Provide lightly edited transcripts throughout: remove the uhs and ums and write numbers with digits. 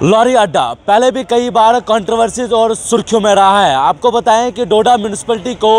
Lorry अड्डा पहले भी कई बार कंट्रोवर्सीज और सुर्खियों में रहा है। आपको बताएं कि डोडा म्यूनिसिपैलिटी को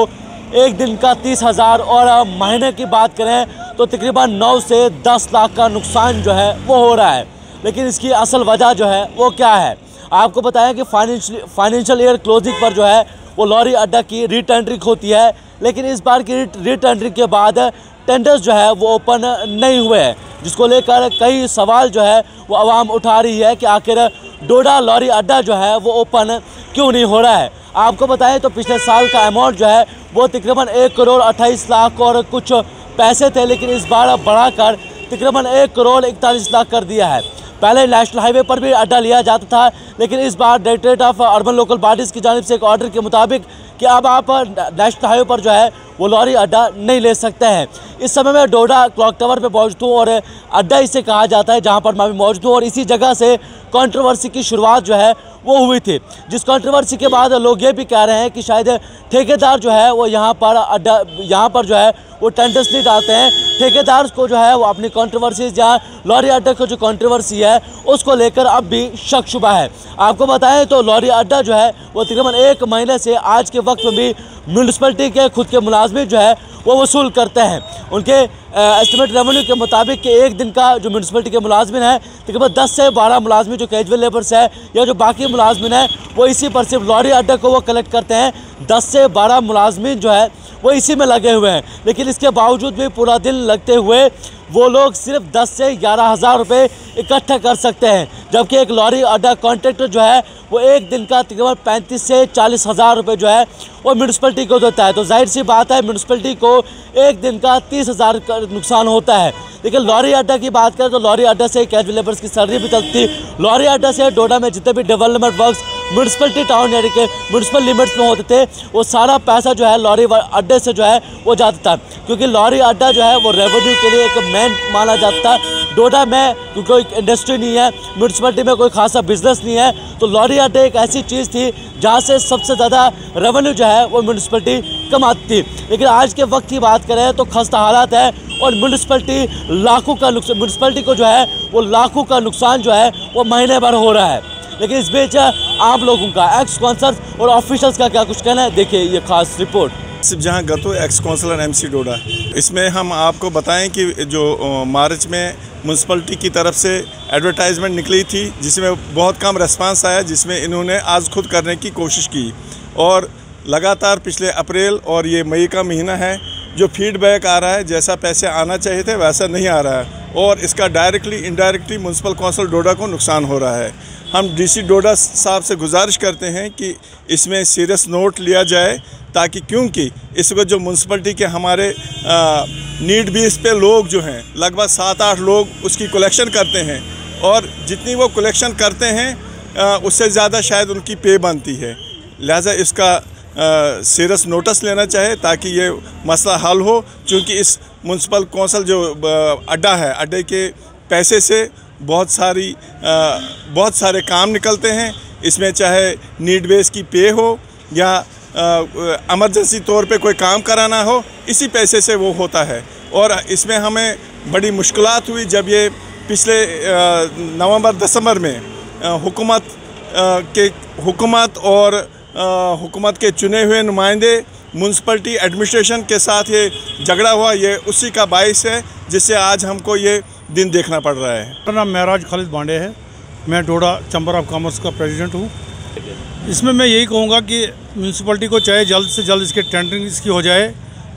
एक दिन का 30,000 और महीने की बात करें तो तकरीबन 9 से 10 लाख का नुकसान जो है वो हो रहा है। लेकिन इसकी असल वजह जो है वो क्या है, आपको बताएं कि फाइनेंशियल ईयर क्लोजिंग पर जो है वो लॉरी अड्डा की रीटेंडरिंग होती है। लेकिन इस बार की रीटेंडरिंग के बाद टेंडर्स जो है वो ओपन नहीं हुए हैं, जिसको लेकर कई सवाल जो है वो आवाम उठा रही है कि आखिर डोडा लॉरी अड्डा जो है वो ओपन क्यों नहीं हो रहा है। आपको बताएं तो पिछले साल का अमाउंट जो है वो तकरीबन 1 करोड़ 28 लाख और कुछ पैसे थे, लेकिन इस बार बढ़ाकर तकरीबन 1 करोड़ 41 लाख कर दिया है। पहले नेशनल हाईवे पर भी अड्डा लिया जाता था, लेकिन इस बार directorate of urban local bodies की जानिब से एक ऑर्डर के मुताबिक कि अब आप नेशनल हाईवे पर जो है वो लॉरी अड्डा नहीं ले सकते हैं। इस समय मैं डोडा क्लॉक टावर पे मौजूद हूँ और अड्डा इसे कहा जाता है जहाँ पर मैं भी मौजूद हूँ, और इसी जगह से कंट्रोवर्सी की शुरुआत जो है वो हुई थी। जिस कंट्रोवर्सी के बाद लोग ये भी कह रहे हैं कि शायद ठेकेदार जो है वो यहाँ पर जो है वो टेंडर्स नहीं डालते हैं। ठेकेदार को जो है वो अपनी कंट्रोवर्सीज या लॉरी अड्डा की जो कंट्रोवर्सी है उसको लेकर अब भी शक शुबा है। आपको बताएं तो लॉरी अड्डा जो है वो तकरीबन 1 महीने से आज के वक्त में भी म्यूनिसिपैलिटी के खुद के मुलाजमिन जो है वो वसूल करते हैं। उनके एस्टिमेट रेवेन्यू के मुताबिक कि एक दिन का जो म्यूनिसिपैलिटी के मुलाजमिन है तकरीबन 10 से 12 मुलाजमिन जो कैजुअल लेबर्स है या जो बाकी मुलाजमिन है वो इसी पर सिर्फ लॉरी अड्डा को वो कलेक्ट करते हैं। 10 से 12 मुलाजमिन जो है वो इसी में लगे हुए हैं, लेकिन इसके बावजूद भी पूरा दिन लगते हुए वो लोग सिर्फ 10 से 11,000 रुपये इकट्ठा कर सकते हैं, जबकि एक लॉरी अड्डा कॉन्ट्रैक्टर जो है वो एक दिन का तकरीबन 35 से 40,000 रुपये जो है वो म्यूनिसिपैलिटी को देता है। तो जाहिर सी बात है म्यूनिसिपैलिटी को एक दिन का 30,000 का नुकसान होता है। लेकिन लॉरी अड्डा की बात करें तो लॉरी अड्डा से कैजुअल लेबर्स की सैलरी भी चलती। लॉरी अड्डा से डोडा में जितने भी डेवलपमेंट वर्क्स म्यूनिसिपैलिटी टाउन यानी कि म्यूनिसिपल लिमिट्स में होते थे वो सारा पैसा जो है लॉरी अड्डे से जो है वो जाता था, क्योंकि लॉरी अड्डा जो है वो रेवेन्यू के लिए एक मेन माना जाता है। डोडा में क्योंकि कोई इंडस्ट्री नहीं है, म्यूनिसिपैलिटी में कोई खासा बिजनेस नहीं है, तो लॉरी अड्डा एक ऐसी चीज़ थी जहाँ से सबसे ज़्यादा रेवेन्यू जो है वो म्यूनिसिपैलिटी कमाती थी। लेकिन आज के वक्त की बात करें तो खस्ता हालात है और म्यूनिसिपैलिटी लाखों का नुकसान, म्यूनिसिपैलिटी को जो है वो लाखों का नुकसान जो है वो महीने भर हो रहा है। लेकिन इस बीच आम लोगों का, एक्स काउंसलर्स और ऑफिशियल्स का क्या कुछ कहना है, देखिए ये खास रिपोर्ट। जहाँ गतो एक्स काउंसलर MC डोडा, इसमें हम आपको बताएं कि जो मार्च में म्यूनसिपलिटी की तरफ से एडवर्टाइजमेंट निकली थी जिसमें बहुत कम रेस्पांस आया, जिसमें इन्होंने आज खुद करने की कोशिश की और लगातार पिछले अप्रैल और ये मई का महीना है जो फीडबैक आ रहा है जैसा पैसे आना चाहिए थे वैसा नहीं आ रहा है और इसका डायरेक्टली इनडायरेक्टली म्यूनसिपल काउंसिल डोडा को नुकसान हो रहा है। हम DC डोडा साहब से गुजारिश करते हैं कि इसमें सीरियस नोट लिया जाए, ताकि क्योंकि इस वक्त जो म्यूनसिपलिटी के हमारे नीड बेस पे लोग जो हैं लगभग 7-8 लोग उसकी कलेक्शन करते हैं और जितनी वो कलेक्शन करते हैं उससे ज़्यादा शायद उनकी पे बनती है। लिहाजा इसका सीरियस नोटिस लेना चाहे ताकि ये मसला हल हो, क्योंकि इस म्यूनसिपल कौंसिल जो अड्डा है, अड्डे के पैसे से बहुत सारे काम निकलते हैं। इसमें चाहे नीड बेस की पे हो या इमरजेंसी तौर पे कोई काम कराना हो, इसी पैसे से वो होता है। और इसमें हमें बड़ी मुश्किलात हुई जब ये पिछले नवंबर-दिसंबर में हुकूमत के चुने हुए नुमाइंदे म्यूनसिपलिटी एडमिनिस्ट्रेशन के साथ ये झगड़ा हुआ। ये उसी का बाइस है जिससे आज हमको ये दिन देखना पड़ रहा है। मेरा नाम महराज खालिद बांडे है, मैं डोडा चैम्बर ऑफ कॉमर्स का प्रेसिडेंट हूँ। इसमें मैं यही कहूँगा कि म्यूनसिपलिटी को चाहे जल्द से जल्द इसके टेंडरिंग इसकी हो जाए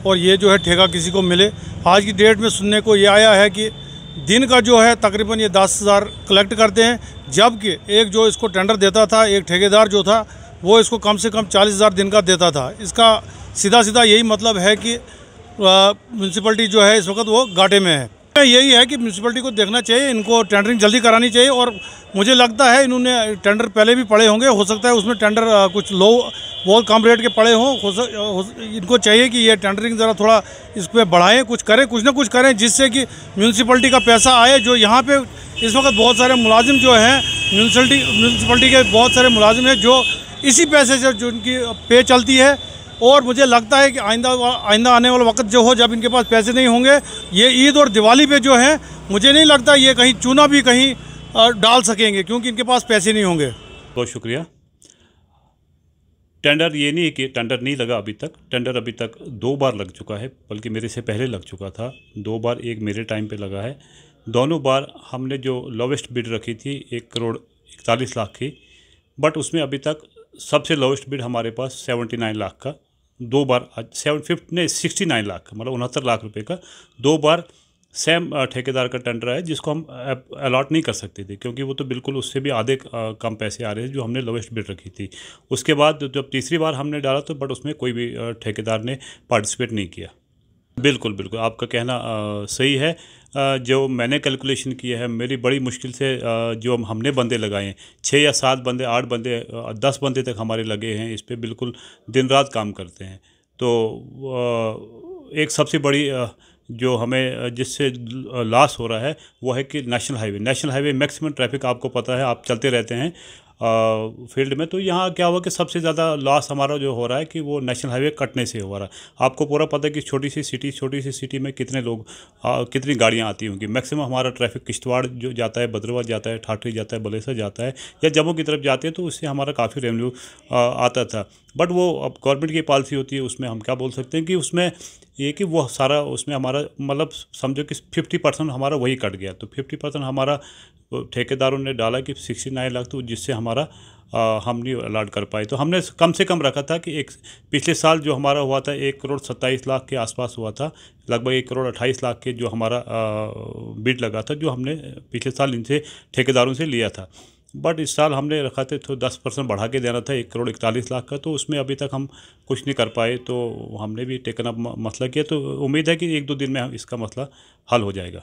और ये जो है ठेका किसी को मिले। आज की डेट में सुनने को ये आया है कि दिन का जो है तकरीबन ये 10,000 कलेक्ट करते हैं, जबकि एक जो इसको टेंडर देता था, एक ठेकेदार जो था वो इसको कम से कम 40,000 दिन का देता था। इसका सीधा यही मतलब है कि म्यूनसिपलिटी जो है इस वक्त वो घाटे में है। यही है कि म्यूनसिपलिटी को देखना चाहिए, इनको टेंडरिंग जल्दी करानी चाहिए और मुझे लगता है इन्होंने टेंडर पहले भी पड़े होंगे, हो सकता है उसमें टेंडर कुछ लो बहुत कम रेट के पड़े हों। इनको चाहिए कि ये टेंडरिंग ज़रा थोड़ा इस पर बढ़ाएँ, कुछ करें, कुछ ना कुछ करें जिससे कि म्यूनसिपलिटी का पैसा आए। जो यहाँ पे इस वक्त बहुत सारे मुलाजिम जो हैं म्यूनसिपलिटी के बहुत सारे मुलाजिम हैं जो इसी पैसे से जो उनकी पे चलती है और मुझे लगता है कि आइंदा आने वाला वक्त जो हो जब इनके पास पैसे नहीं होंगे, ये ईद और दिवाली पे जो है मुझे नहीं लगता ये कहीं चूना भी कहीं डाल सकेंगे, क्योंकि इनके पास पैसे नहीं होंगे। बहुत शुक्रिया। टेंडर ये नहीं है कि टेंडर नहीं लगा अभी तक, टेंडर अभी तक 2 बार लग चुका है, बल्कि मेरे से पहले लग चुका था 2 बार, एक मेरे टाइम पे लगा है। दोनों बार हमने जो लोवेस्ट बिड रखी थी 1,41,00,000 की, बट उसमें अभी तक सबसे लोवेस्ट बिड हमारे पास 79 लाख का 2 बार 69 लाख का, मतलब 69 लाख रुपए का 2 बार सेम ठेकेदार का टेंडर है, जिसको हम अलॉट नहीं कर सकते थे, क्योंकि वो तो बिल्कुल उससे भी आधे कम पैसे आ रहे हैं जो हमने लोवेस्ट बिड रखी थी। उसके बाद जब तीसरी बार हमने डाला तो बट उसमें कोई भी ठेकेदार ने पार्टिसिपेट नहीं किया। बिल्कुल बिल्कुल आपका कहना सही है। जो मैंने कैलकुलेशन किया है, मेरी बड़ी मुश्किल से जो हमने बंदे लगाए हैं, 6 या 7 बंदे, 8 बंदे, 10 बंदे तक हमारे लगे हैं, इस पर बिल्कुल दिन रात काम करते हैं। तो एक सबसे बड़ी जो हमें जिससे लॉस हो रहा है वो है कि नेशनल हाईवे मैक्सिमम ट्रैफिक, आपको पता है, आप चलते रहते हैं फील्ड में, तो यहाँ क्या हुआ कि सबसे ज़्यादा लॉस हमारा जो हो रहा है कि वो नेशनल हाईवे कटने से हो रहा है। आपको पूरा पता है कि छोटी सी सिटी में कितने लोग, कितनी गाड़ियाँ आती होंगी। मैक्सिमम हमारा ट्रैफिक किश्तवाड़ जो जाता है, भद्रवाह जाता है, ठाठरी जाता है, बलेसर जाता है, या जम्मू की तरफ जाते हैं, तो उससे हमारा काफ़ी रेवेन्यू आता था। बट वो अब गवर्नमेंट की पॉलिसी होती है, उसमें हम क्या बोल सकते हैं कि उसमें ये कि वो सारा उसमें हमारा मतलब समझो कि 50% हमारा वही कट गया। तो 50% हमारा ठेकेदारों ने डाला कि 69 लाख, तो जिससे हमारा हम नहीं अलॉट कर पाए। तो हमने कम से कम रखा था कि पिछले साल जो हमारा हुआ था 1,27,00,000 के आसपास हुआ था, लगभग 1,28,00,000 के जो हमारा बिड लगा था, जो हमने पिछले साल इनसे ठेकेदारों से लिया था। बट इस साल हमने रखा था तो 10% बढ़ा के देना था 1,41,00,000 का, तो उसमें अभी तक हम कुछ नहीं कर पाए। तो हमने भी टेकन अप मसला किया, तो उम्मीद है कि 1-2 दिन में इसका मसला हल हो जाएगा।